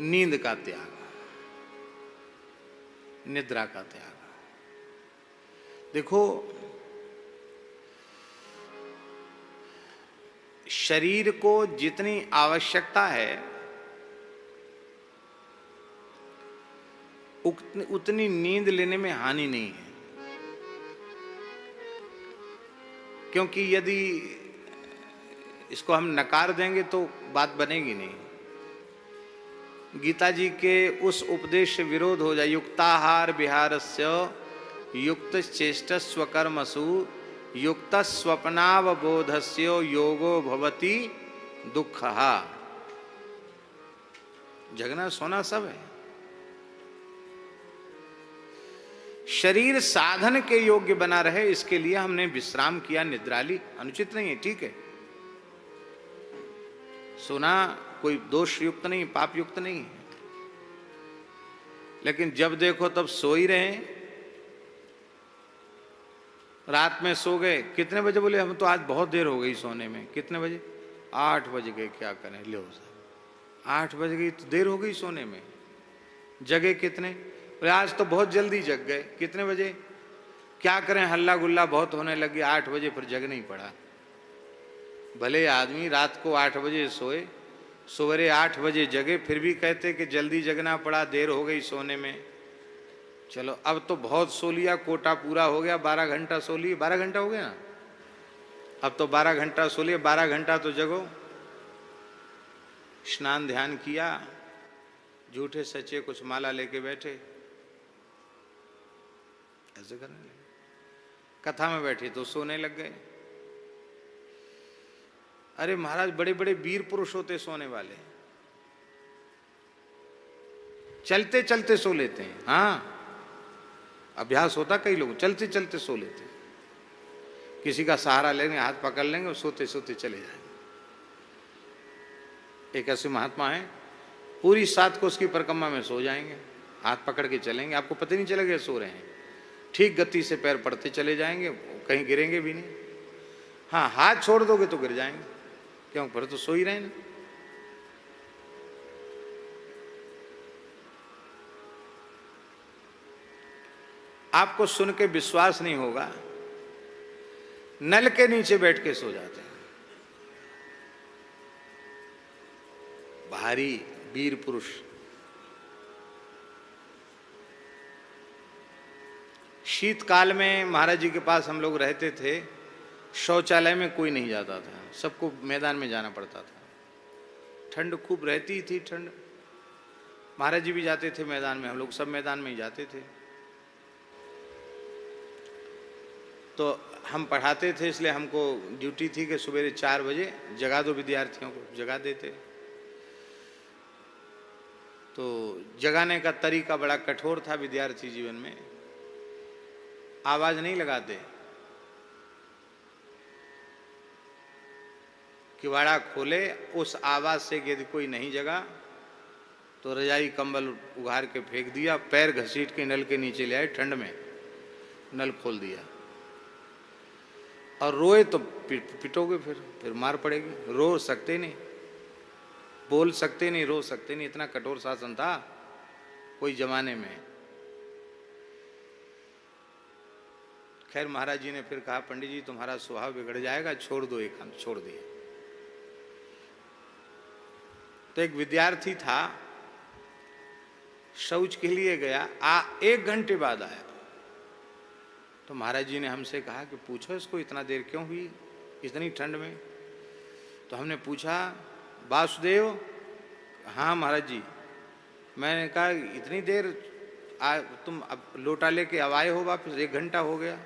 नींद का त्याग, निद्रा का त्याग। देखो, शरीर को जितनी आवश्यकता है उतनी नींद लेने में हानि नहीं है, क्योंकि यदि इसको हम नकार देंगे तो बात बनेगी नहीं। गीता जी के उस उपदेश से विरोध हो जाए, युक्ताहार विहारस्य युक्त चेष्ट स्वकर्मसु युक्त स्वप्नावबोधस्य योगो भवति दुःखः। जगना सोना सब है। शरीर साधन के योग्य बना रहे इसके लिए हमने विश्राम किया, निद्रा ली, अनुचित नहीं है, ठीक है। सोना कोई दोष युक्त नहीं, पाप युक्त नहीं है, लेकिन जब देखो तब सो ही रहे। रात में सो गए, कितने बजे? बोले हम तो आज बहुत देर हो गई सोने में। कितने बजे? 8 बज गए। क्या करें, लो साहब 8 बज गई तो देर हो गई सोने में। जगे कितने? बोले आज तो बहुत जल्दी जग गए। कितने बजे? क्या करें, हल्ला गुल्ला बहुत होने लगी, 8 बजे फिर जग नहीं पड़ा। भले आदमी रात को 8 बजे सोए, सवेरे 8 बजे जगे, फिर भी कहते कि जल्दी जगना पड़ा, देर हो गई सोने में। चलो अब तो बहुत सो लिया, कोटा पूरा हो गया, 12 घंटा सो लिए। 12 घंटा हो गया ना, अब तो 12 घंटा सो लिए, 12 घंटा तो जगो। स्नान ध्यान किया, झूठे सच्चे कुछ माला लेके बैठे, ऐसे करने लगे। कथा में बैठे तो सोने लग गए। अरे महाराज, बड़े बड़े वीर पुरुष होते सोने वाले, चलते चलते सो लेते हैं। हाँ, अभ्यास होता, कई लोग चलते चलते सो लेते हैं। किसी का सहारा लेंगे, हाथ पकड़ लेंगे और सोते सोते चले जाएंगे। एक ऐसे महात्मा है, पूरी सात को उसकी परिक्रमा में सो जाएंगे, हाथ पकड़ के चलेंगे, आपको पता नहीं चलेगा सो रहे हैं। ठीक गति से पैर पड़ते चले जाएंगे, कहीं गिरेंगे भी नहीं। हाँ, हाथ छोड़ दोगे तो गिर जाएंगे, क्यों? फिर तो सो ही रहे ना। आपको सुन के विश्वास नहीं होगा, नल के नीचे बैठ के सो जाते हैं भारी वीर पुरुष। शीतकाल में महाराज जी के पास हम लोग रहते थे, शौचालय में कोई नहीं जाता था, सबको मैदान में जाना पड़ता था। ठंड खूब रहती थी, ठंड। महाराज जी भी जाते थे मैदान में, हम लोग सब मैदान में ही जाते थे। तो हम पढ़ाते थे, इसलिए हमको ड्यूटी थी कि सवेरे 4 बजे जगा दो, विद्यार्थियों को जगा देते। तो जगाने का तरीका बड़ा कठोर था विद्यार्थी जीवन में। आवाज नहीं लगाते, किवाड़ा खोले, उस आवाज से यदि कोई नहीं जगा तो रजाई कंबल उघार के फेंक दिया, पैर घसीट के नल के नीचे ले आए, ठंड में नल खोल दिया। और रोए तो पिटोगे, फिर मार पड़ेगी। रो सकते नहीं, बोल सकते नहीं, रो सकते नहीं, इतना कठोर शासन था कोई जमाने में। खैर महाराज जी ने फिर कहा, पंडित जी तुम्हारा स्वभाव बिगड़ जाएगा, छोड़ दो, एक काम छोड़ दिया। तो एक विद्यार्थी था, शौच के लिए गया, 1 घंटे बाद आया। तो महाराज जी ने हमसे कहा कि पूछो इसको इतना देर क्यों हुई, इतनी ठंड में। तो हमने पूछा, वासुदेव? हाँ महाराज जी। मैंने कहा इतनी देर तुम अब लोटा लेके अब आए हो वापस, 1 घंटा हो गया,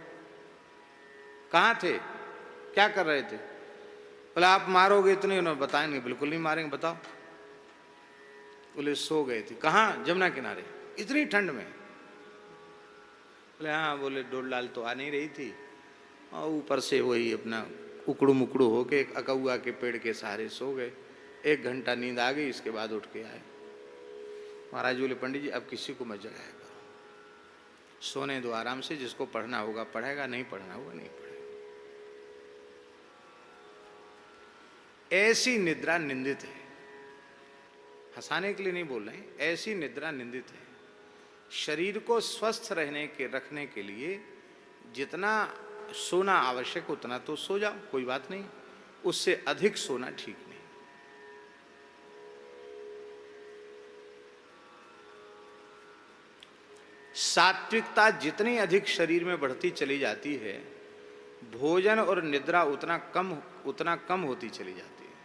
कहाँ थे, क्या कर रहे थे? बोले आप मारोगे इतने? उन्होंने बताएंगे, बिल्कुल नहीं मारेंगे, बताओ। बोले सो गए थे। कहाँ? जमुना किनारे, इतनी ठंड में? बोले हाँ। बोले डोल डाल तो आ नहीं रही थी, और ऊपर से वही अपना उकड़ू मुकड़ू होके अकौआ के पेड़ के सहारे सो गए। 1 घंटा नींद आ गई, इसके बाद उठ के आए। महाराज बोले पंडित जी अब किसी को मत जगाया करो, सोने दो आराम से, जिसको पढ़ना होगा पढ़ेगा, नहीं पढ़ना होगा नहीं पढ़ेगा। ऐसी निद्रा निंदित है, हंसाने के लिए नहीं बोल रहे हैं, ऐसी निद्रा निंदित है। शरीर को स्वस्थ रखने के लिए जितना सोना आवश्यक उतना तो सो जाओ, कोई बात नहीं, उससे अधिक सोना ठीक नहीं। सात्विकता जितनी अधिक शरीर में बढ़ती चली जाती है, भोजन और निद्रा उतना कम होती चली जाती है।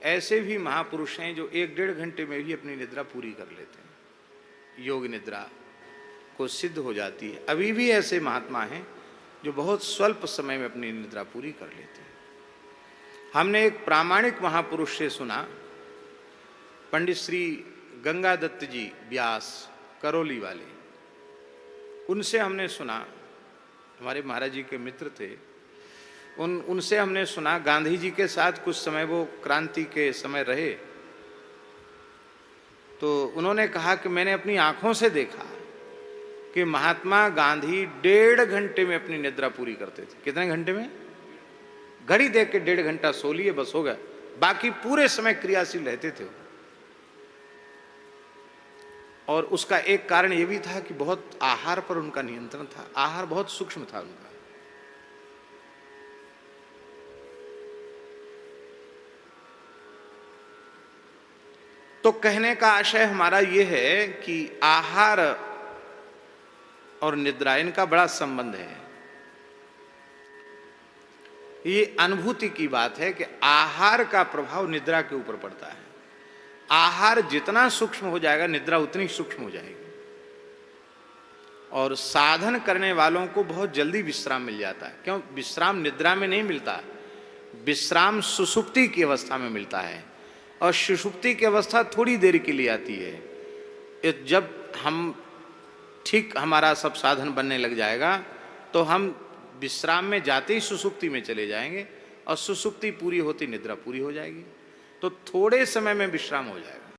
ऐसे भी महापुरुष हैं जो 1-1.5 घंटे में भी अपनी निद्रा पूरी कर लेते हैं, योग निद्रा को सिद्ध हो जाती है। अभी भी ऐसे महात्मा हैं जो बहुत स्वल्प समय में अपनी निद्रा पूरी कर लेते हैं। हमने एक प्रामाणिक महापुरुष से सुना, पंडित श्री गंगा दत्त जी व्यास करौली वाले, उनसे हमने सुना, हमारे महाराज जी के मित्र थे, उनसे हमने सुना, गांधी जी के साथ कुछ समय वो क्रांति के समय रहे, तो उन्होंने कहा कि मैंने अपनी आंखों से देखा कि महात्मा गांधी 1.5 घंटे में अपनी निद्रा पूरी करते थे। कितने घंटे में? घड़ी देख के 1.5 घंटा सो लिए, बस हो गया, बाकी पूरे समय क्रियाशील रहते थे। और उसका एक कारण यह भी था कि बहुत आहार पर उनका नियंत्रण था, आहार बहुत सूक्ष्म था उनका। तो कहने का आशय हमारा यह है कि आहार और निद्रा, इनका बड़ा संबंध है। ये अनुभूति की बात है कि आहार का प्रभाव निद्रा के ऊपर पड़ता है। आहार जितना सूक्ष्म हो जाएगा, निद्रा उतनी सूक्ष्म हो जाएगी। और साधन करने वालों को बहुत जल्दी विश्राम मिल जाता है। क्यों? विश्राम निद्रा में नहीं मिलता, विश्राम सुषुप्ति की अवस्था में मिलता है। और सुषुप्ति की अवस्था थोड़ी देर के लिए आती है। जब हम ठीक हमारा सब साधन बनने लग जाएगा तो हम विश्राम में जाते ही सुषुप्ति में चले जाएंगे, और सुषुप्ति पूरी होती निद्रा पूरी हो जाएगी। तो थोड़े समय में विश्राम हो जाएगा।